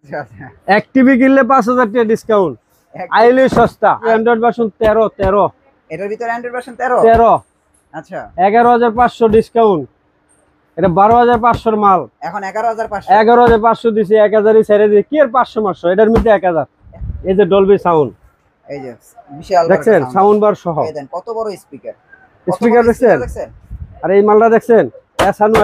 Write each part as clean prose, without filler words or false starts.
আচ্ছা আচ্ছা। এক টিভি কিনলে 5000 টাকা ডিসকাউন্ট, আইলে সস্তা। অ্যান্ড্রয়েড ভার্সন 13 এটার ভিতরে অ্যান্ড্রয়েড ভার্সন 13। 13 আচ্ছা 11500 ডিসকাউন্ট, এটা 12500 মাল, এখন 11500। 11500 দিছি, 1000ই ছেড়ে দিই, কি আর 500 এটার মধ্যে 1000। এই যে ডলবি সাউন্ড, এই যে বিশাল দেখছেন সাউন্ড বার সহ, এই দেন কত বড় স্পিকার, স্পিকার দেখছেন, আর এই মালটা দেখছেন এসানু।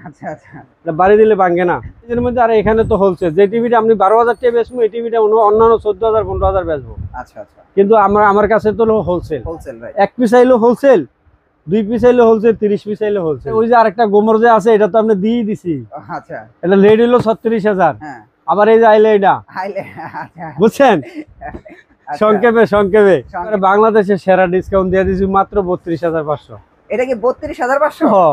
আচ্ছা আচ্ছা এটা বাড়ি দিলে ভাঙে না এর মধ্যে। আর এখানে তো হোলসেল, যে টিভিটা আপনি 12000 টাকা বেচবো, এই টিভিটা অন্যান্য 14000 15000 বেচবো, আচ্ছা আচ্ছা। কিন্তু আমার কাছে তো হোলসেল। Wholesale right. এক পিস আইলো হোলসেল, 2 পিস আইলো হোলসেল, 30 পিস আইলো হোলসেল। ওই যে আরেকটা গোমর যে আছে, এটা তো আপনি দিয়ে দিছি। আচ্ছা এটা লেড হইলো 36000। হ্যাঁ আবার এই যে আইলে এটা, হাইলে আচ্ছা বুঝছেন, আচ্ছা। সংক্ষেপে বাংলাদেশের সেরা ডিসকাউন্ট দিয়ে দিছি মাত্র 32500। এটা কি 32500?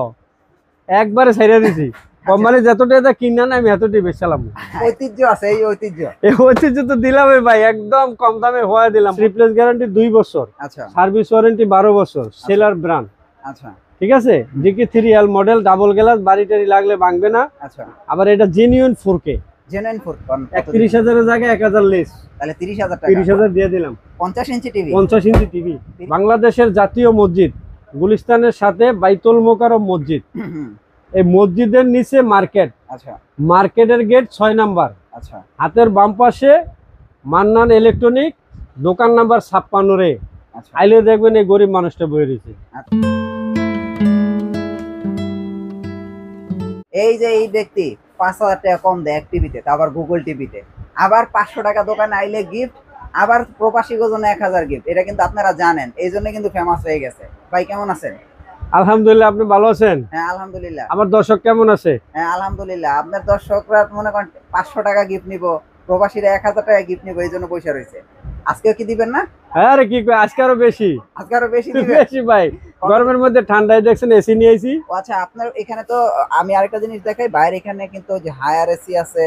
একবারে ছেড়ে দিছি। কোম্পানি যত টাকা কিনা না, আমি এতটাই বেচালাম। ঐতিহ্য আছে, এই ঐতিহ্য। এই ঐতিহ্য তো দিলামই ভাই, একদম কম দামে হওয়া দিলাম। রিপ্লেস গ্যারান্টি 2 বছর, আচ্ছা সার্ভিস ওয়ারেন্টি 12 বছর, সেলার ব্র্যান্ড। আচ্ছা ঠিক আছে, dickey 3L model, double glass, বাড়ি টাড়ি লাগলে ভাঙবে না। আচ্ছা আবার এটা জেনুইন 4K, জেনুইন ফোর। 31000 এর জায়গায় 1000 লেস, তাহলে 30000 টাকা, 30000 দিয়ে দিলাম। 50 ইঞ্চি টিভি। 50 inch TV. বাংলাদেশের জাতীয় মসজিদ গুলিস্তানের সাথে বাইতুল মোকাররম মসজিদ, এই মসজিদের নিচে মার্কেট, আচ্ছা মার্কেটের গেট 6 নাম্বার, আচ্ছা হাতের বাম পাশে মান্নান ইলেকট্রনিক, দোকান নাম্বার 56 রে। আচ্ছা। আইলে দেখবেন এই গরিব মানুষটা বয়ে রয়েছে। এই যে এই ব্যক্তি 5000 টাকা কম দেয় এক টিভিতে, আবার গুগল টিভিতে, আবার 500 টাকা দোকানে আইলে গিফট, আবার প্রবাসী জন্য 1000 গিফট। এটা কিন্তু আপনারা জানেন, এই জন্য কিন্তু ফেমাস হয়ে গেছে। ভাই কেমন আছেন? আলহামদুলিল্লাহ, আপনি ভালো আছেন? হ্যাঁ আলহামদুলিল্লাহ। আমার দর্শক কেমন আছে? হ্যাঁ আলহামদুলিল্লাহ। আপনার দর্শকরা মনে করেন 500 টাকা গিফট নিব, প্রবাসীরা 1000 টাকা গিফট নিব, এই জন্য পয়সা রয়েছে। আজকেও কি দিবেন না? হ্যাঁ রে, কি কই, আজকে আরো বেশি। আজকে আরো বেশি দিবেন? বেশি ভাই, গরমের মধ্যে ঠান্ডায় দেখছেন এসি নিয়ে আইছি। ও আচ্ছা, আপনার এখানে তো আমি আরেকটা জিনিস দেখাই, বাইরে এখানে কিন্তু যে হায়ার এসি আছে,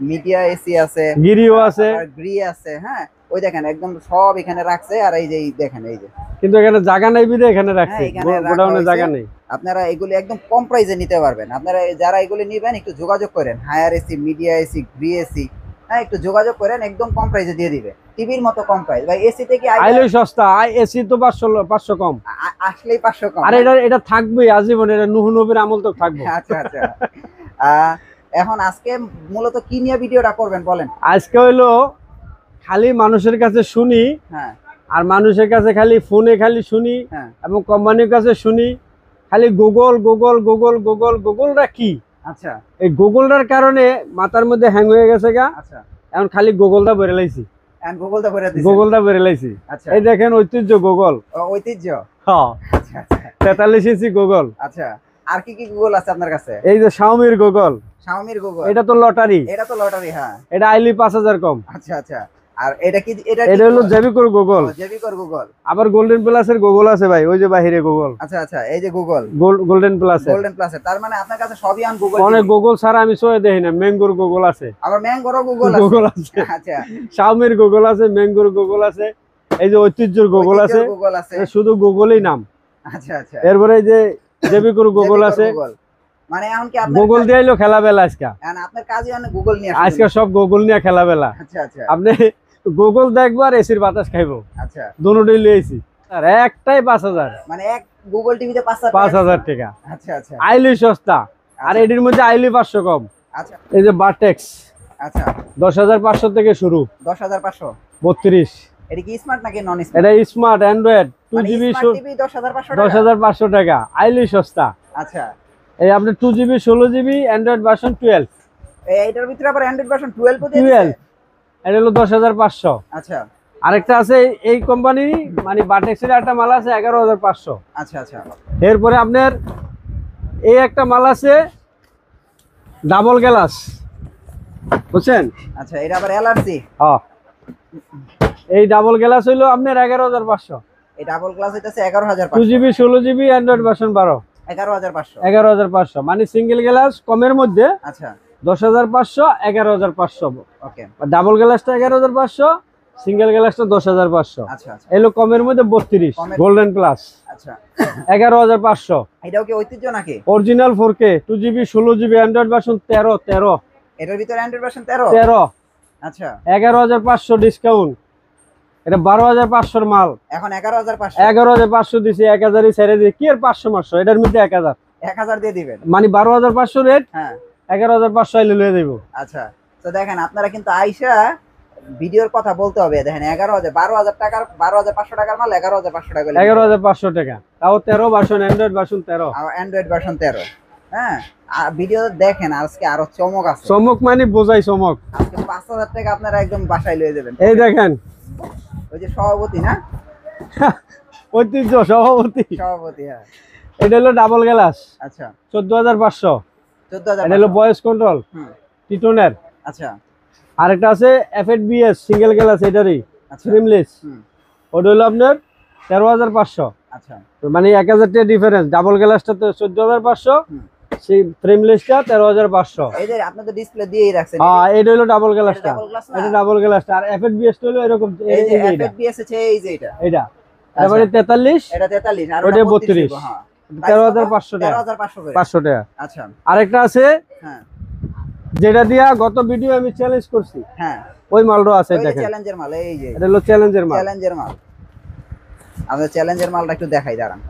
মিডিয়া এসি আছে, গিরিও আছে, গ্রি আছে। হ্যাঁ ওই দেখেন একদম সব এখানে রাখছে। আর এই যে এই দেখেন, এই যে কিন্তু এখানে জায়গা নাই বিদে এখানে রাখছে, হ্যাঁ, এখানে রাখা গোডাউনে হয়েছে। জায়গা নেই। আপনারা এগুলি একদম কম প্রাইসে নিতে পারবেন। আপনারা যারা এগুলি নিবেন একটু যোগাযোগ করেন, higher AC, media AC, Gree AC, হ্যাঁ একটু যোগাযোগ করেন, একদম কম প্রাইসে দিয়ে দিবে, টিভির মতো কম প্রাইস। ভাই এসি থেকে আইলে সস্তা, এসি তো 500 কম, আসলেই 500 কম। আর এটা থাকবেই আজীবন, এটা নূহ নবীর আমল তো থাকবে। আচ্ছা আচ্ছা। এখন আজকে মূলত কি নিয়ে ভিডিওটা করবেন বলেন? আজকে হইলো খালি মানুষের কাছে শুনি, হ্যাঁ আর মানুষের কাছে খালি ফোনে খালি শুনি, হ্যাঁ এবং কোম্পানির কাছে শুনি খালি গুগল গুগল গুগল গুগল। গুগলটা কি? আচ্ছা এই গুগলটার কারণে মাথার মধ্যে হ্যাং হয়ে গেছে গা। আচ্ছা। এখন খালি গুগলটা বেরে লাইছি, গুগলটা করে দিছেন? গুগলটা বেরে লাইছি। আচ্ছা এই দেখেন ঐতিহ্য গুগল, ঐতিহ্য। হ্যাঁ আচ্ছা আচ্ছা 43 ইঞ্চি গুগল। আচ্ছা। আর কি কি গুগল আছে আপনার কাছে? এই যে শাওমির গুগল, শাওমির গুগল। এটা তো লটারি, এটা তো লটারি। হ্যাঁ এটা আইলি 5000 কম। আচ্ছা আচ্ছা। আর এটা কি? এটা হলো জেবিকোর গুগল। জেবিকোর গুগল। আবার গোল্ডেন প্লাসের গুগল আছে ভাই, ওই যে বাহিরে গুগল। আচ্ছা আচ্ছা, এই যে গুগল গোল্ডেন প্লাস, গোল্ডেন প্লাসের। তার মানে আপনার কাছে সবই আন গুগল। অনেক গুগল ছাড়া আমি সয়ে দেখি না। ম্যাঙ্গোর গুগল আছে, আবার ম্যাঙ্গোরও গুগল আছে। আচ্ছা। শাওমির গুগল আছে, ম্যাঙ্গোর গুগল আছে, এই যে ঐতিহ্যর গুগল আছে, গুগল আছে, শুধু গুগলই নাম। আচ্ছা আচ্ছা। এরপরে এই যে জেবিকোর গুগল আছে। মানে এখন কি আপনার গুগল দিয়েইলো খেলা বেলা আজকে। এখন আপনার কাজই মানে গুগল নিয়ে আসা। আজকে সব গুগল নিয়ে খেলা বেলা। আচ্ছা আচ্ছা। আপনি গুগল দেখবো আর এসির বাতাস খাইবো, আচ্ছা। দুটোই লিয়েছি। আর একটাই 5000, মানে এক গুগল টিভিতে 5000 টাকা। আচ্ছা আচ্ছা। আইলি সস্তা, আর এটির মধ্যে আইলি 500 কম। আচ্ছা। এই যে বারটেক্স, আচ্ছা 10500 থেকে শুরু, 10500। 32। এটা কি স্মার্ট নাকি নন স্মার্ট? এটা স্মার্ট অ্যান্ড্রয়েড 2GB, টিভি 10500 টাকা। 10500 টাকা, আইলি সস্তা। আচ্ছা। এই আপনি 2GB 16GB অ্যান্ড্রয়েড ভার্সন 12। এইটার ভিতরে আবার অ্যান্ড্রয়েড ভার্সন 12 ও দিয়ে 12 দিয়েছে? এটা হলো 10500। আচ্ছা আরেকটা আছে এই কোম্পানি, মানে বারটেক্সের একটা মাল আছে 11500। আচ্ছা আচ্ছা। এরপরে আপনার এই একটা মাল আছে ডাবল গ্লাস, বুঝছেন? আচ্ছা, এটা আবার অ্যালার্জি। হ্যাঁ, এই ডাবল গ্লাস হইলো আপনার 11500। এই ডাবল গ্লাস হইতাছে 11500। 2GB 16GB Android version 12, 11500। 11500। মানে সিঙ্গেল গ্লাস কমের মধ্যে আচ্ছা 10500, 11500। ওকে। ডাবল গ্লাসটা 11500, সিঙ্গেল গ্লাসটা 10500। আচ্ছা আচ্ছা। এলো কমের মধ্যে 32, গোল্ডেন প্লাস। আচ্ছা 11500। এটাও কি ঐতিহ্য নাকি? Original 4K 2GB 16GB Android version 13। এটার ভিতরে অ্যান্ড্রয়েড ভার্সন 13। 13। আচ্ছা 11,500 ডিসকাউন্ট, এটা 12,500 মাল, এখন 11,500। 11,500 দিছি, 1,000ই ছেড়ে দিই, কি আর 500 এটার মধ্যে 1,000 1000 দিয়ে দিবেন। মানে 12,500 রেট, হ্যাঁ 11,500 আইলে লয়ে দেব। আচ্ছা, তো দেখেন আপনারা কিন্তু আইসা ভিডিওর কথা বলতে হবে। দেখেন 11,000 12,000 টাকার 12,500 টাকার মাল 11,500 টাকা, 11,500 টাকা, তাও 13 version, Android version 13, Android version 13। হ্যাঁ ভিডিও দেখেন, আজকে আরো চমক আছে। চমক মানে বোঝাই চমক। আজকে 5,000 টাকা আপনারা একদম বাসায় লয়ে যাবেন। এই দেখেন ওই যে সভাপতি না, ঐতিহ্য সভাপতি, সভাপতি হ্যাঁ। এটা হলো ডাবল গ্লাস, আচ্ছা 14,500, 14,000। এটা হলো ভয়েস কন্ট্রোল হুম টিটোনের। আচ্ছা আরেকটা আছে FHBS সিঙ্গেল গ্লাস, এটারই আচ্ছা ফ্রেমলেস, হুম ওটা হলো আপনার 13,500, আচ্ছা মানে 1,000 টাকা ডিফারেন্স। ডাবল গ্লাসটা তো 14,500, হুম। সেই ফ্রেমলেসটা 13,500। এই যে আপনি তো ডিসপ্লে দিয়েই রাখছেন। হ্যাঁ এটা হলো ডাবল গ্লাসটা, ডাবল গ্লাস না, এটা ডাবল গ্লাসটা। আর FHBS টা হলো এরকম, এই যে এইটা এফএফবিএস আছে, এই যে এটা এটা তারপরে 43, এটা 43 আর ওটা ওটা 32, 32। হ্যাঁ 13,500 টাকা, 13,500 করে। 500 টাকা। আচ্ছা আরেকটা আছে হ্যাঁ যেটা দিয়া গত ভিডিও আমি চ্যালেঞ্জ করছি, হ্যাঁ ওই মালটা আছে, ওই যে দেখেন চ্যালেঞ্জের মাল, এই যে এটা হলো চ্যালেঞ্জের মাল। চ্যালেঞ্জের মাল। আমাদের চ্যালেঞ্জের মালটা একটু দেখাই দাঁড়ান।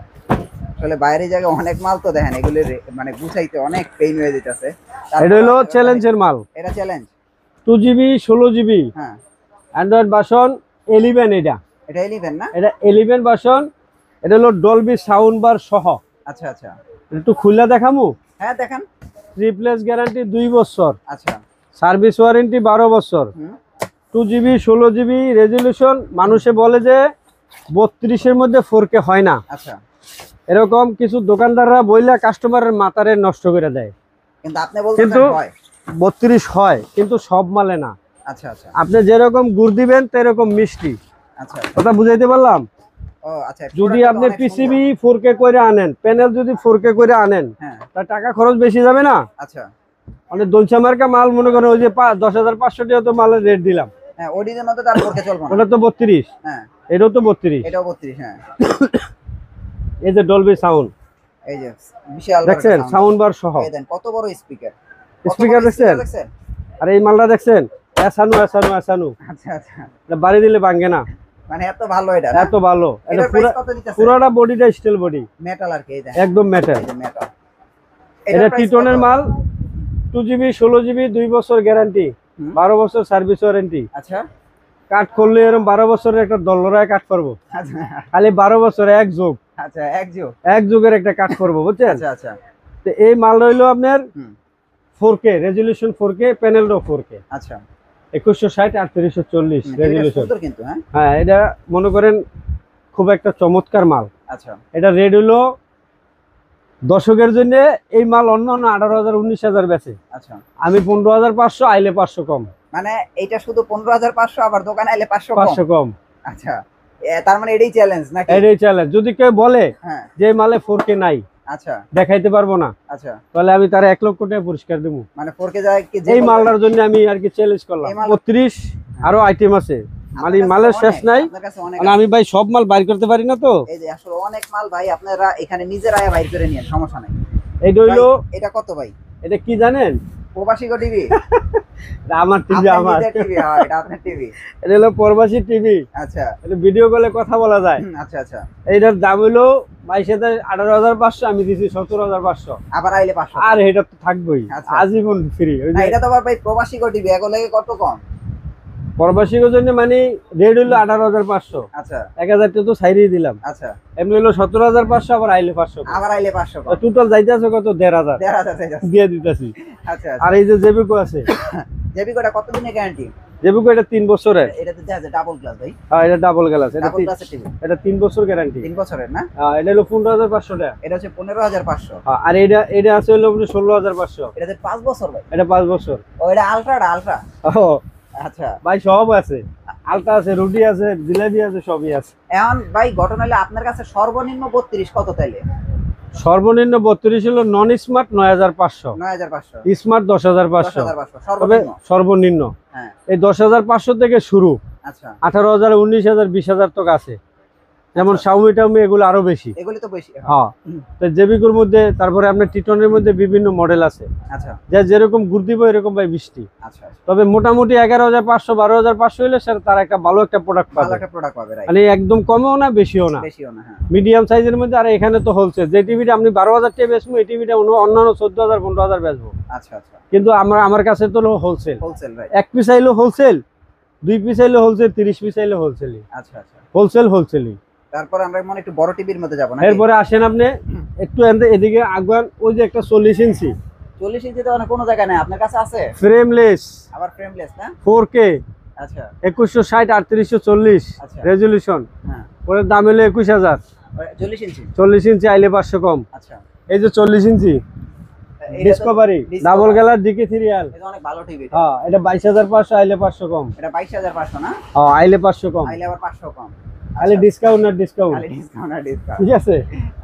আসলে বাইরে জায়গায় অনেক মাল তো দেখেন, এগুলো মানে গুছাইতে অনেক পেইন হয়ে যেতেছে। এটা হলো চ্যালেঞ্জের মাল, এটা চ্যালেঞ্জ 2GB 16GB হ্যাঁ। অ্যান্ড্রয়েড ভার্সন 11, এটা 11 না? এটা 11 ভার্সন। এটা হলো ডলবি সাউন্ড বার সহ। আচ্ছা আচ্ছা একটু খুলে দেখামু। হ্যাঁ দেখান। রিপ্লেস গ্যারান্টি 2 বছর, আচ্ছা সার্ভিস ওয়ারেন্টি 12 বছর, হুম 2GB 16GB রেজলিউশন। মানুষে বলে যে 32-এর মধ্যে 4K হয় না, আচ্ছা এরকম কিছু দোকানদাররা বইলা কাস্টমারের মাথারে নষ্ট করে দেয়। কিন্তু আপনি বলছেন কিন্তু হয়। 32 হয়, কিন্তু সব মালে না। আচ্ছা আচ্ছা আপনি যেরকম গুড় দিবেন সেরকম মিষ্টি, আচ্ছা কথা বুঝাইতে পারলাম? ও আচ্ছা, যদি প্রোডাক্টটা আপনি অনেক পিসিবি সুন্দর। 4K করে আনেন, প্যানেল যদি 4K করে আনেন, হ্যাঁ তার টাকা খরচ বেশি যাবে না? আচ্ছা অনেক দলসা মার্কা মাল, মনে করেন ওই যে 10,500 টাকা তো মালের রেট দিলাম, হ্যাঁ ওডি জন্য তো তার পক্ষে চলবে না। ওটা তো 32, হ্যাঁ এটাও তো 32। এটাও 32 হ্যাঁ। এই যে ডলবি সাউন্ড এই যে বিশাল বড় দেখছেন, sound। সাউন্ড বার সহ এই দেন কত বড় স্পিকার, স্পিকার দেখছেন। আর এই মালটা দেখছেন, এসানু এসানু এসানু, আচ্ছা আচ্ছা এটা বাড়ি দিলে ভাঙে না, মানে এত ভালো এটা না? এত ভালো। এটা এটার প্রাইস কত দিতেছে? পুরাটা বডিটা স্টিল বডি, মেটাল আর কি, এই দেন একদম মেটাল। এই যে মেটাল। এটা টিটনের মাল, 2GB 16GB 2 বছর গ্যারান্টি, 12 বছর সার্ভিস ওয়ারেন্টি। আচ্ছা কাট করলে এরকম 12 বছরের একটা দলরায় কাট করবো, আচ্ছা খালি 12 বছরে এক যোগ, আচ্ছা এক যুগের একটা কাট করবো, বুঝছেন? আচ্ছা আচ্ছা তো এই মাল রইলো আপনার হুম 4K রেজলিউশন, 4K প্যানেলও 4K, আচ্ছা 2160 3840 এটা রেজলিউশন। সুন্দর কিন্তু হ্যাঁ। হ্যাঁ এটা মনে করেন খুব একটা চমৎকার মাল। আচ্ছা এটা রেড হলো দর্শকের জন্য, এই মাল অন্য 18,000 19,000 বেচে, আচ্ছা আমি 15,500, আইলে 500 কম, মানে এইটা শুধু 15,500, আবার দোকানে আইলে 500 কম। 500 কম। আচ্ছা তার মানে এটাই চ্যালেঞ্জ নাকি? এটাই চ্যালেঞ্জ। যদি কেউ বলে হ্যাঁ যে এই মালে 4K নাই, আচ্ছা দেখাইতে পারবো না, আচ্ছা তাহলে আমি তার 1 লক্ষ টাকা পুরস্কার দেবো। মানে 4K যায় কি যে এই মালটার জন্য আমি আর কি চ্যালেঞ্জ করলাম। এই মাল- 32 আরো আইটেম আছে, আপনার কাছে মালের শেষ অনেক, নাই। আপনার কাছে অনেক মানে আমি ভাই সব মাল বাইর করতে পারি না তো। এই যে আসলে অনেক মাল ভাই, আপনারা এখানে নিজেরাই বাইর করে নিয়েন, সমস্যা নাই। এইটা হইলো, ভাই, এটা কত ভাই? এটা কি জানেন? প্রবাসী গো টিভি? এটা আমার টিভি, আমার টিভি, হ্যাঁ এটা আপনার টিভি। এটা হলো প্রবাসী টিভি, আচ্ছা এটা ভিডিও কলে কথা বলা যায়। আচ্ছা আচ্ছা এইটার দাম হইলো 22,000 18,500, আমি দিছি 17,500। আবার আইলে 500। আর এটা তো থাকবোই, আচ্ছা। আজীবন ফ্রি। না এটা তো আবার ভাই প্রবাসী গো টিভি, এগুলো লাগে কত কম? প্রবাসীর জন্য মানে রেড হইলো 18,500, আচ্ছা 1,000 টাকা তো ছাইরিয়ে দিলাম। আচ্ছা এমনি হলো 17,500, আবার আইলে 500। আবার আইলে 500 কম। টোটাল যাইতে আছে কত? 1,500 1,500 চাই যাচ্ছে। দিয়ে দিতেছি। আচ্ছা আর এই যে জেবিকো আছে, জেবিকোটা কত দিনের গ্যারান্টি? জেবিকো এটা 3 বছরের। এটাতে দেখা যায় ডাবল গ্লাস ভাই, হ্যাঁ এটা ডাবল গ্লাস, এটা ডাবল গ্লাসের টিভি, এটা 3 বছর গ্যারান্টি। 3 বছরের না? এটা হলো 15,500 টাকা। এটা হচ্ছে 15,500। আর এটা এটা আছে হলো 16,500। এটাতে 5 বছর ভাই। এটা 5 বছর। ও এটা আলট্রা। ও আচ্ছা ভাই সব আছে, আলতা আছে, রুটি আছে, জিলাপি আছে, সবই আছে। এখন ভাই ঘটনা হলো আপনার কাছে সর্বনিম্ন 32 কত তাইলে? সর্বনিম্ন 32 হলো, নন স্মার্ট 9,500, 9,500, স্মার্ট 10,500। 10,500 তবে সর্বনিম্ন। সর্বনিম্ন হ্যাঁ এই 10,500 থেকে শুরু, আচ্ছা 18,000 19,000 20,000 টাকা আছে। যেমন Xiaomi টাউমি এগুলো আরো বেশি। এগুলি তো বেশি। হ্যাঁ, তো জেবিকোর মধ্যে তারপরে আপনার টিটনের মধ্যে বিভিন্ন মডেল আছে। আচ্ছা যা যেরকম ঘুর দিব এরকম ভাই বৃষ্টি। আচ্ছা আচ্ছা। তবে মোটামুটি 11,500 12,500 হলে স্যার তার একটা ভালো একটা প্রোডাক্ট ভালো পাবে। একটা প্রোডাক্ট পাবে, রাইট। মানে একদম কমও না বেশিও না, বেশিও না। হ্যাঁ, মিডিয়াম সাইজের মধ্যে। আর এখানে তো হোলসেল, যে টিভিটা আপনি 12,000 টাকা বেচবো এই টিভিটা অন্যান্য 14,000 15,000 বেচবো। আচ্ছা আচ্ছা। কিন্তু আমার কাছে তো হোলসেল। Wholesale, right. 1 পিস আইলো হোলসেল, 2 পিস আইলো হোলসেল, 30 পিস আইলো হোলসেলই। আচ্ছা আচ্ছা। হোলসেলই। তারপর আমরা মনে একটু বড় টিভির মধ্যে যাব না? এরপরে আসেন আপনি একটু এদিকে আগুয়ান, ওই যে একটা 40 ইঞ্চি। 40 ইঞ্চি তো কোনো জায়গায় নাই, আপনার কাছে আছে? ফ্রেমলেস, আবার ফ্রেমলেস না? 4K, আচ্ছা 2160 3840 আচ্ছা। রেজুলেশন। হ্যাঁ, ওর দাম হলো 21,000। 40 ইঞ্চি। 40 ইঞ্চি আইলে 500 কম। আচ্ছা, এই যে 40 ইঞ্চি ডিসকভারি ডাবল গ্যালার DK3L, এটা অনেক ভালো টিভি। হ্যাঁ এটা 22,500 আইলে 500 কম। এটা 22,500 না? হ্যাঁ আইলে 500 কম, আইলে আবার 500 কম। খালি ডিসকাউন্ট আর ডিসকাউন্ট। খালি ডিসকাউন্ট আর ডিসকাউন্ট। ঠিক আছে।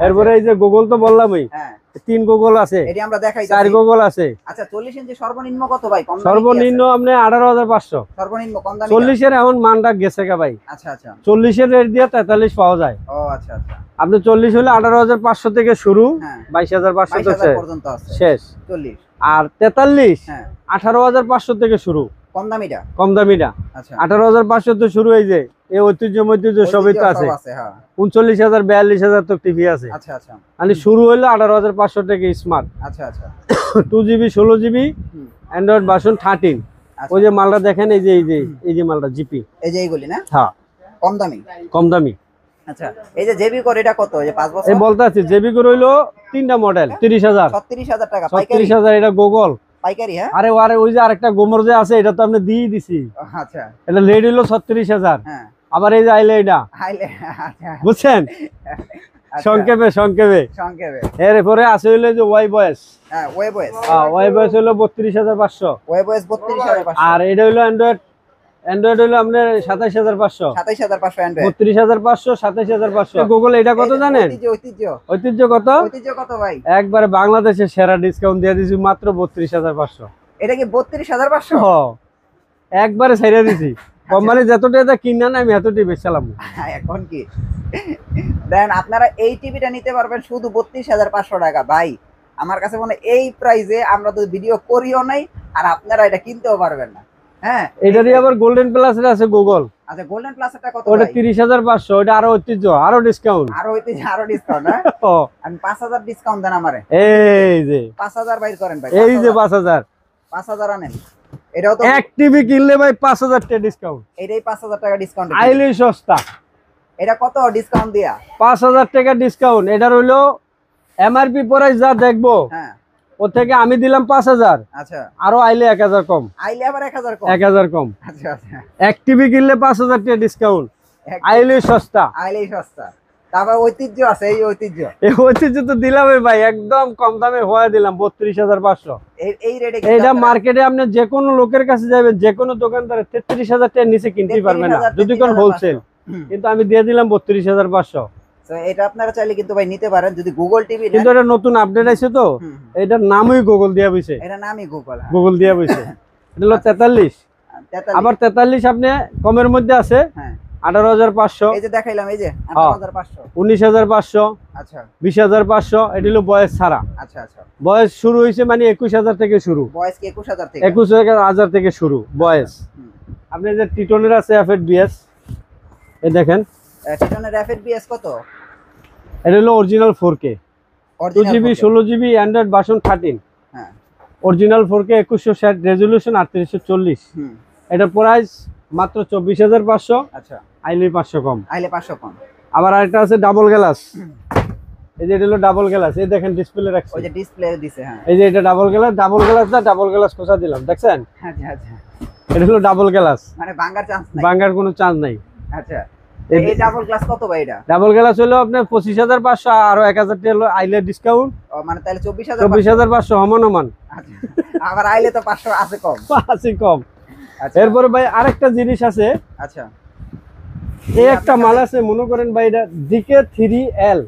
এরপরে এই যে গুগল তো বললামই, হ্যাঁ 3 গুগল আছে, এটি আমরা দেখাই 4 গুগল আছে। আচ্ছা 40 ইঞ্চি সর্বনিম্ন কত ভাই? কম দামি কি সর্বনিম্ন আছে? আপনি 18,500। সর্বনিম্ন কম দামি। 40 এর এখন মানটা গেছে কা ভাই। আচ্ছা আচ্ছা। 40 এর রেট দিয়ে 43 পাওয়া যায়। ও আচ্ছা আচ্ছা। আপনি 40 হলে 18,500 থেকে শুরু, হ্যাঁ 22,500 22,000 পর্যন্ত আছে শেষ। 40। আর 43 হ্যাঁ 18,500 থেকে শুরু, কম দামিটা। কম দামিটা। আচ্ছা 18,500 তো শুরু। এই যে এই ঐতিহ্য সবই তো আছে। হ্যাঁ 39,000 42,000 তো টিভি আছে। আচ্ছা আচ্ছা। মানে শুরু হলো 18,500 থেকে স্মার্ট। আচ্ছা আচ্ছা। 2GB 16GB হুম, অ্যান্ড্রয়েড ভার্সন 13। আচ্ছা। ওই যে মালটা দেখেন, এই যে মালটা জিপি। এই যে এইগুলি না? হ্যাঁ কম দামি। কম দামি। আচ্ছা, এই যে জেবি কোর এটা কত? এই যে 5 বছর। এই বলতে আছে জেবিকো রইলো 3টা মডেল 30,000 36,000 টাকা পাইকারি। 36,000 এটা গুগল পাইকারি। হ্যাঁ আরে ওই যে আরেকটা গোমর যে আছে এটা তো আপনি দিয়ে দিছি। আচ্ছা এটা রেড হইলো 36,000। হ্যাঁ আবার এই যে আইলে এটা, হাইলে। আচ্ছা বুঝছেন? আচ্ছা, সংক্ষেপে সংক্ষেপে। এরপরে আছে হইলো যে ওয়াই বয়েস। হ্যাঁ ওয়েব ওয়েস। ওয়াই বয়েস হইলো 32,500। ওয়েব ওয়েস 32,500। আর এটা হইলো অ্যান্ড্রয়েড হইলো আপনার 27,500। 27,500 অ্যান্ড্রয়েড। 32,500 27,500। গুগল এটা কত জানেন? ঐতিহ্য কত? ঐতিহ্য কত ভাই? একবারে বাংলাদেশের সেরা ডিসকাউন্ট দিয়ে দিছি মাত্র 32,500। এটা কি 32,500? একবারে ছাইরা দিছি। কোম্পানি যতটা কিনা না আমি এতটাই বেচালাম। এখন কি দেন আপনারা এই টিভিটা নিতে পারবেন শুধু 32,500 টাকা। ভাই আমার কাছে মনে হয় এই প্রাইসে আমরা তো ভিডিও করিও নাই, আর আপনারা এটা কিনতেও পারবেন না। হ্যাঁ এটারই আবার গোল্ডেন প্লাস আছে গুগল। আচ্ছা গোল্ডেন প্লাসটা কত ওটা ভাই? 30,500। ওটা আরো ঐতিহ্য, আরো ডিসকাউন্ট। আরো ডিসকাউন্ট না? আমি 5,000 ডিসকাউন্ট দেন আমারে। এই যে 5,000 বাইর করেন ভাই। এই যে 5,000 5,000 আনেন। এটাও তো এক টিভি কিনলে ভাই 5,000 টাকা ডিসকাউন্ট। এটাই 5,000 টাকা ডিসকাউন্ট। আইলে সস্তা। এটা কত ডিসকাউন্ট দিয়া? 5,000 টাকা ডিসকাউন্ট। এটার হইলো এমআরপি প্রাইস যা দেখবো হ্যাঁ ওর থেকে আমি দিলাম 5,000। আচ্ছা আরো আইলে 1,000 কম। আইলে আবার 1,000 কম। 1,000 কম। আচ্ছা আচ্ছা। এক টিভি কিনলে 5,000 টাকা ডিসকাউন্ট। আইলে সস্তা। আইলেই সস্তা। তারপর ঐতিহ্য আছে, এই ঐতিহ্য। এই ঐতিহ্য তো দিলামই ভাই, একদম কম দামে হয়ে দিলাম 32,500। এই রেটে এইটা মার্কেটে আপনি যে কোনো লোকের কাছে যাবেন, যে কোনো দোকানদারে 33,000 টাকার নিচে কিনতে পারবেন না, যদি কোন হোলসেল। কিন্তু আমি দিয়ে দিলাম 32,500। তো এটা আপনারা চাইলে কিন্তু ভাই নিতে পারেন যদি গুগল টিভি নেন। কিন্তু এটা নতুন আপডেট আছে তো, এটার নামই গুগল দিয়া বইছে। এটা নামই গুগল। গুগল দিয়া বইছে। এটা হলো 43। আবার 43 আপনি কমের মধ্যে আছে। হ্যাঁ 18,500। এই যে দেখাইলাম, এই যে 18,500। 19,500। আচ্ছা 20,500। এটা হলো বয়স ছাড়া। আচ্ছা আচ্ছা। বয়স শুরু হয়েছে মানে 21,000 থেকে শুরু। বয়স কি 21,000 থেকে? 21,000 থেকে শুরু বয়স। আপনি যে টিটনের আছে FHBS, এই দেখেন টিটনের FHBS কত? এটা হলো original 4K 2GB 16GB Android version 13। হ্যাঁ অরিজিনাল 4K 2160 রেজুলেশন 3840। এটা প্রাইস মাত্র 24,500। আচ্ছা আইলে 500 কম। আইলে 500 কম। আবার আরেকটা আছে ডাবল গ্লাস। এই যে এটা হলো ডাবল গ্লাস, এই দেখেন ডিসপ্লে রাখছি। ওই যে ডিসপ্লে দিছে। হ্যাঁ এই যে এটা ডাবল গ্লাস না, ডাবল গ্লাস কোসা দিলাম, দেখছেন? আচ্ছা আচ্ছা। এটা হলো ডাবল গ্লাস, মানে ভাঙার চান্স নাই। ভাঙার কোনো চান্স নাই। আচ্ছা এই ডাবল গ্লাস কত ভাই এটা? ডাবল গ্লাস হলো আপনার 25,500, আরো 1,000 টাকা হলো আইলে ডিসকাউন্ট। ও মানে তাহলে 24,000। 24,500 সমান। আচ্ছা আবার আইলে তো 500 আছে কম। আছে কম। আচ্ছা এরপরে ভাই আরেকটা জিনিস আছে। আচ্ছা এই একটা মাল আছে, মনে করেন ভাই এটা DK3L।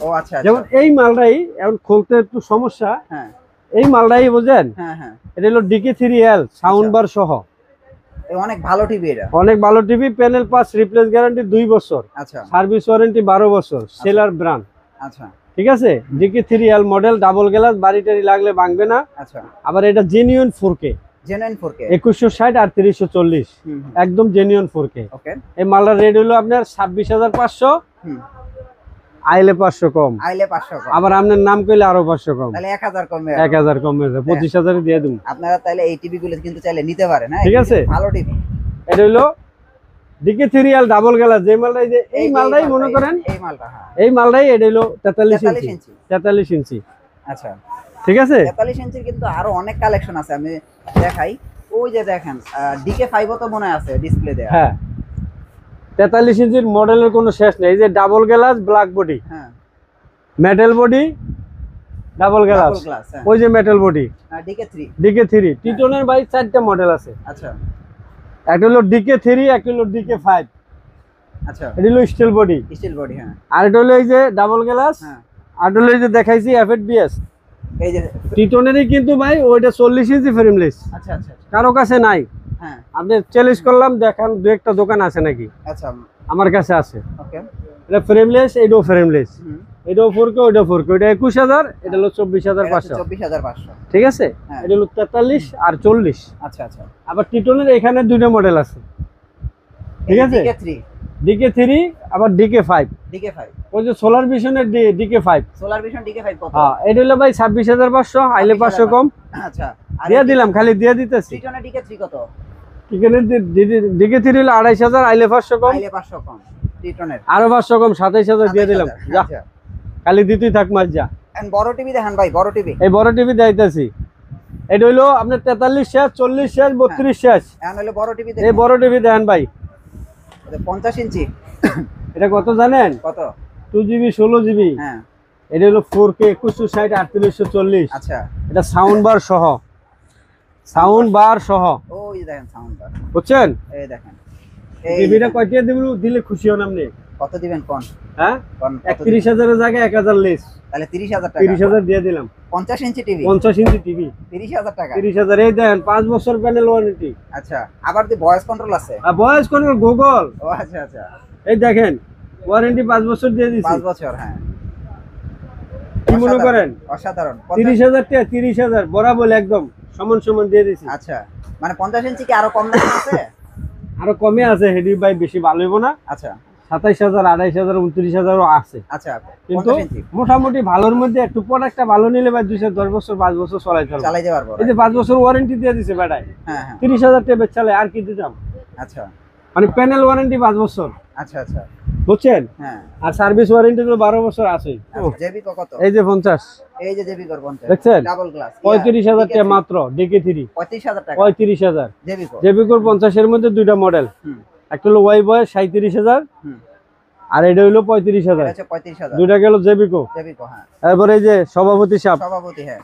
ও আচ্ছা যেমন এই মালটাই এখন খুলতে একটু সমস্যা। হ্যাঁ এই মালটাই বুঝেন, হ্যাঁ হ্যাঁ। এটা হলো DK3L সাউন্ড বার সহ। অনেক ভালো টিভি এটা। অনেক ভালো TV, panel pass replace guarantee 2 বছর, আচ্ছা সার্ভিস ওয়ারেন্টি 12 বছর, সেলার ব্র্যান্ড। আচ্ছা ঠিক আছে, dickey 3L model, double glass, বাড়ি টাড়ি লাগলে ভাঙবে না। আচ্ছা আবার এটা জেনুইন 4K, জেনুইন 4K 2160 আর 3340, একদম জেনুইন 4K। ওকে, এই মালটার রেট হলো আপনার 26,500, আইলে 500 কম। আইলে 500 কম। আবার আপনার নাম কইলে আরো 500 কম, তাহলে 1000 কমে 1000 কমে, 25,000 দিয়ে দিন। আপনারা তাহলে এই টিভি গুলো কিন্তু চাইলে নিতে পারেন। হ্যাঁ ঠিক আছে, ভালো টিভি। এটা হলো ডিকি 3L ডাবল গ্লাস, যে মালটাই, যে এই মালটাই মনে করেন, এই মালটা, হ্যাঁ এই মালটাই এটা হলো 43 43 ইঞ্চি, ইঞ্চি। 43 ইঞ্চি। আচ্ছা, ঠিক আছে, 43 ইঞ্চির কিন্তু আরো অনেক কালেকশন আছে, আমি দেখাই। ওই যে দেখেন DK5 তো মনে আছে ডিসপ্লে দেয়া। হ্যাঁ 43 ইঞ্চির মডেলের কোনো শেষ নেই। এই যে ডাবল গ্লাস, ব্ল্যাক বডি, হ্যাঁ metal body, double glass, double glass, হ্যাঁ ওই যে মেটাল বডি। DK3। DK3 টিটনের ভাই 4টা মডেল আছে। আচ্ছা একটা হলো DK3, একটা হলো DK5, আচ্ছা এটা হলো স্টিল বডি, স্টিল বডি, হ্যাঁ আর এটা হলো এই যে ডাবল গ্লাস, হ্যাঁ আর এটা হলো এই যে দেখাইছি FHBS এই যে। টিটনেরই, কিন্তু ভাই ওইটা 40 ইঞ্চি ফ্রেমলেস, আচ্ছা আচ্ছা কারো কাছে নাই। হ্যাঁ আপনি চ্যালেঞ্জ করলাম, দেখান দু একটা দোকান আছে নাকি, আচ্ছা আমার কাছে আছে। ওকে, এটা ফ্রেমলেস, এটাও ফ্রেমলেস, হুম এটাও 4K, ওইটাও 4K, ওইটা 21,000, এটা হলো 24,500। 24,500। ঠিক আছে, হ্যাঁ। এটা হলো 43 আর 40। আচ্ছা আচ্ছা, আবার টিটনের এখানে দুইটা মডেল আছে। ঠিক আছে, DK3 DK3 আবার DK5, DK5 ওই যে solar ভিশনের DK5। Solar vision DK5 কত? হ্যাঁ এটা হলো ভাই 26,500, আইলে 500 কম। আচ্ছা, আর দিয়ে দিলাম, খালি দিয়ে দিতেছি। টিটনের DK3 কত? এখানে DK3 হলো 28,000, আইলে 500 কম, আইলে 500 কম। টিটনের আরো 500 কম, 27,000 দিয়ে দিলাম। যা, আচ্ছা, খালি দিতেই থাক মাস যা। এন্ড বড় টিভি দেখেন ভাই, বড় টিভি। এই বড় টিভি দিতেছি, এটা হইলো আপনার 43 শেষ, 40 শেষ, 32 শেষ। এখন হলো বড় টিভি এই দেখেন, বড় টিভি দেখেন ভাই, 50 ইঞ্চি। এটা কত জানেন? কত? 2GB 16GB। হ্যাঁ এটা হলো 4K 2160 3840। আচ্ছা, এটা সাউন্ড বার সহ, সাউন্ড বার সহ, ওই দেখেন সাউন্ড বার, বুঝছেন? এই দেখেন। এই টিভিটা কয়টা দিব দিলে খুশি হন আপনি? কত দিবেন কোন? হ্যাঁ কোন কত দিবেন? 31,000 এর জায়গায় 1,000 লেস, তাহলে 30,000 টাকা। 30,000 দিয়ে দিলাম। 50 ইঞ্চি টিভি 50 ইঞ্চি টিভি 30,000 টাকা। 30,000। এই দেন 5 বছর প্যানেল ওয়ারেন্টি, আচ্ছা, আবার দি ভয়েস কন্ট্রোল আছে। আর ভয়েস কন্ট্রোল গুগল। ও আচ্ছা আচ্ছা, এই দেখেন ওয়ারেন্টি 5 বছর দিয়ে দিছি। 5 বছর, হ্যাঁ। কি মনে করেন? অসাধারণ। 30,000 টাকা, 30,000 বরাবর একদম সমান সমান দিয়ে দিছি। আচ্ছা, মানে 50 ইঞ্চি কি আরো কম দাম আছে? আরো কমে আছে, হেডি ভাই বেশি ভালো হইব না। আচ্ছা 27,000 28,000 29,000 আছে, আচ্ছা, কিন্তু 50 ইঞ্চি মোটামুটি ভালোর মধ্যে একটু প্রোডাক্টটা ভালো নিলে ভাই 10 বছর 5 বছর চালাইতে পারবো। চালাইতে পারবো। এই যে 5 বছর ওয়ারেন্টি দিয়ে দিছে বেটায়, হ্যাঁ হ্যাঁ 30,000 টাকা বেচালে আর কি দিতাম? আচ্ছা মানে প্যানেল ওয়ারেন্টি 5 বছর, আচ্ছা আচ্ছা, বুঝছেন? হ্যাঁ। আর সার্ভিস ওয়ারেন্টি তো 12 বছর আছে। জেবি কত? এই যে 50, এই যে জেবি 50 দেখছেন? ডাবল গ্লাস 35,000 টাকা মাত্র DK3, 35,000 টাকা 35,000। জেবি জেবিকোর 50 এর মধ্যে দুইটা মডেল, হুম একটা হলো ওয়াই বয় 37,000, হুম, আর এটা হলো 35,000। এটা 35,000 দুইটা গেল জেবিকো। জেবি হ্যাঁ। তারপরে এই যে সভাপতি সাহেব, সভাপতি, হ্যাঁ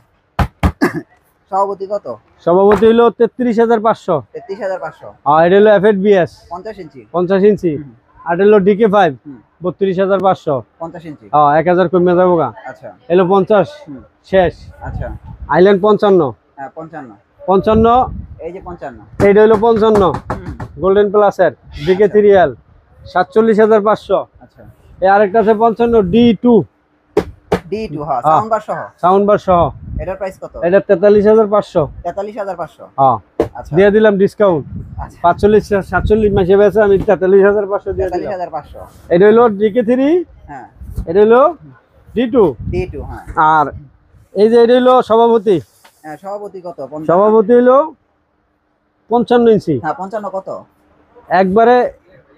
সভাপতি কত? সভাপতি হলো 33,500, 33,500 আর এটা হলো FHBS 50 ইঞ্চি 50 ইঞ্চি, হুম। আর এটা হলো DK5 হুম। 32,500। 50 ইঞ্চি, হ্যাঁ 1,000 কমে যাবো গা। আচ্ছা এলো 50 হুম। শেষ। আচ্ছা, আইল্যান্ড 55, হ্যাঁ 55 55 এই যে 55 এইটা হলো 55 হুম, গোল্ডেন প্লাসের DK3L 47,500। আচ্ছা এই আরেকটা আছে 55 D2 D2 হ্যাঁ, সাউন্ড বার সহ। সাউন্ড বার সহ, এটার প্রাইস কত? এটা 43,500। 43,500 হ্যাঁ আচ্ছা দিয়ে দিলাম ডিসকাউন্ট, আচ্ছা 45 47 মাসে বেচে আমি 43,500 দিয়ে দিলাম। 43,500 এটা হলো DK3, হ্যাঁ এটা হলো D2, D2 হ্যাঁ। আর এই যে এটা হলো সভাপতি। হ্যাঁ সভাপতি কত? 55 সভাপতি হলো 55 ইঞ্চি, হ্যাঁ 55 কত? একবারে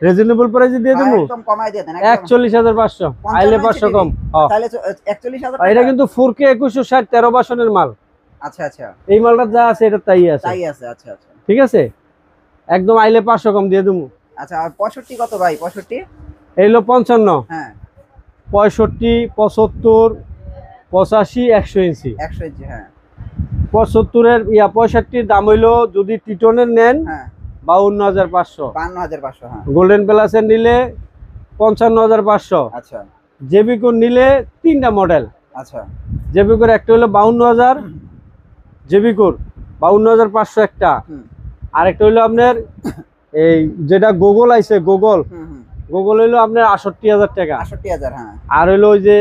রিজনেবল প্রাইসে দিয়ে দেবো, একদম কমাই দিয়ে দেন 41,500, আইলে 500 কম। হ্যাঁ তাহলে 41,000 আর এটা কিন্তু 4K 2160 13 ভার্সনের মাল। আচ্ছা আচ্ছা, এই মালটা যা আছে এটা তাই আছে, তাই আছে। আচ্ছা আচ্ছা ঠিক আছে, একদম আইলে 500 কম দিয়ে দেবো। আচ্ছা, আর 65 কত ভাই? 65 এই হলো 55, হ্যাঁ 65 75 85 100 ইঞ্চি। 100 ইঞ্চি হ্যাঁ 75 এর 65 দাম হইলো যদি টিটনের নেন হ্যাঁ 52,500, 52,500 হ্যাঁ গোল্ডেন প্লাসের নিলে 55,500, আচ্ছা জেবিকোর নিলে তিনটা মডেল। আচ্ছা জেবিকোর একটা হলো 52,000, জেবিকোর 52,500 একটা, হুম আর একটা হলো আপনার এই যেটা গুগল আইছে গুগল হুম হুম গুগল হইলো আপনার ৬৮,০০০ টাকা। ৬৮,০০০, হ্যাঁ। আর হইলো ওই যে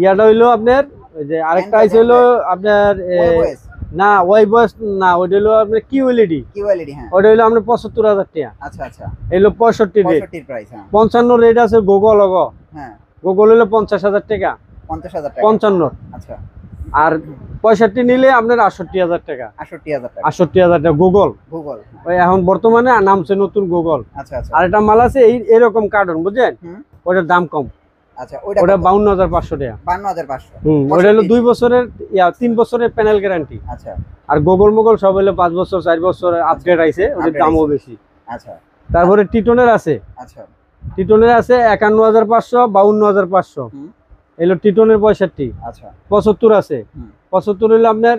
ইয়াটা হইলো আপনার ওই যে আরেকটা আইছে হইলো আপনার ওয়েবওয়েস, না ওয়াইবস না, ওইটা হইলো আপনার কিউএলইডি, কিউএলইডি, হ্যাঁ। ওইটা হইলো আপনার ৭৫,০০০ টাকা। আচ্ছা আচ্ছা, হইলো ৬৫ রেট। ৬৫ প্রাইস, হ্যাঁ। ৫৫ রেট আছে গুগল লগো, হ্যাঁ, গুগল হইলো ৫০,০০০ টাকা ৫০,০০০ টাকা। ৫৫। আচ্ছা, আর ৬৫ নিলে আপনার ৬৮,০০০ টাকা। ৬৮,০০০ টাকা ৬৮,০০০ টাকা গুগল। গুগল, ওই এখন বর্তমানে নামছে নতুন গুগল। আচ্ছা আচ্ছা। আর একটা মাল আছে এরকম কার্টন, বুঝছেন? হুম, ওটার দাম কম, আচ্ছা, ওটা ওটা ৫২,৫০০ টাকা। ৫২,৫০০। ওটা হলো 2 বছরের 3 বছরের প্যানেল গ্যারান্টি। আচ্ছা আর গুগল মুগল সব হলো 5 বছর 4 বছর আপগ্রেড আইছে, ওদের upgrade দামও আইছে। বেশি। আচ্ছা তারপরে টিটনের আছে, আচ্ছা। টিটনের আছে ৫১,৫০০, ৫২,৫০০। হুম, এলো টিটনের ৬৫। আচ্ছা। ৭৫ আছে, হুম, ৭৫ হইলো আপনার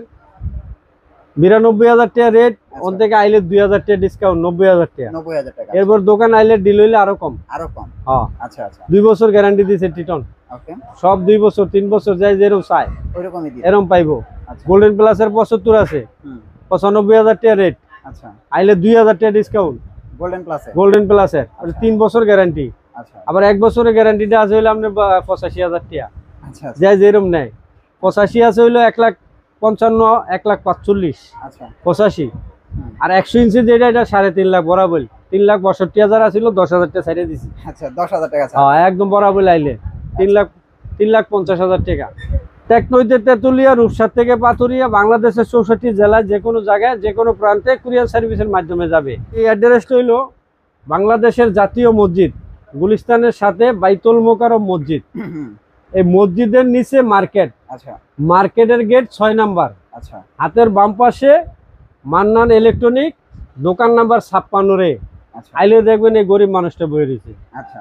৯২,০০০ টাকা রেট, ওন থেকে আইলে ২,০০০ টাকা ডিসকাউন্ট, ৯০,০০০ টাকা। ৯০,০০০ টাকা। এরপর দোকান আইলে ডিল হইলে আরো কম। আরো কম। হ্যাঁ, আচ্ছা আচ্ছা, 2 বছর গ্যারান্টি দিছে টিটন, ওকে। সব 2 বছর 3 বছর যাই যেরকম চায় ওইরকমই দিয়ে। এরকম পাইবো। আচ্ছা। গোল্ডেন প্লাসের ৭৫ আছে, হুম, ৯৫,০০০ টাকা রেট, আচ্ছা। আইলে ২,০০০ টাকা ডিসকাউন্ট। গোল্ডেন প্লাসে। গোল্ডেন প্লাসের 3 বছর গ্যারান্টি। আচ্ছা আবার 1 বছরের গ্যারান্টিটা আছে হইলে আপনার ৮৫,০০০ টাকা, আচ্ছা আচ্ছা, যাই যেরকম নেয়। 85 আছে হইলো ১,৫৫,০০০, ১,৪৫,০০০, আচ্ছা। 85। হুম, আর ১০০ ইঞ্চি যেটা এটা ৩.৫ লাখ বরাবর, ৩,৬২,০০০ আছিল, ১০,০০০ টাকা ছাড়িয়ে দিছি। আচ্ছা, ১০,০০০ টাকা ছাড়। হ্যাঁ, একদম বরাবর আইলে ৩,৫০,০০০ টাকা। টেকনোইতে তেতুলিয়া, রূপসার থেকে পাথুরিয়া, বাংলাদেশের ৬৪ জেলায় যে কোনো জায়গায় যে কোনো প্রান্তে কুরিয়ার সার্ভিসের মাধ্যমে যাবে। এই অ্যাড্রেসটা হইলো বাংলাদেশের জাতীয় মসজিদ, গুলিস্তানের সাথে বাইতুল মোকাররম মসজিদ। হুম, এই মসজিদের নিচে মার্কেট, আচ্ছা মার্কেটের গেট ৬ নাম্বার, আচ্ছা হাতের বাম পাশে মান্নান ইলেকট্রনিক, দোকান নাম্বার ৫৬ রে। আচ্ছা আইলে দেখবেন এই গরিব মানুষটা বয়ে রয়েছে। আচ্ছা।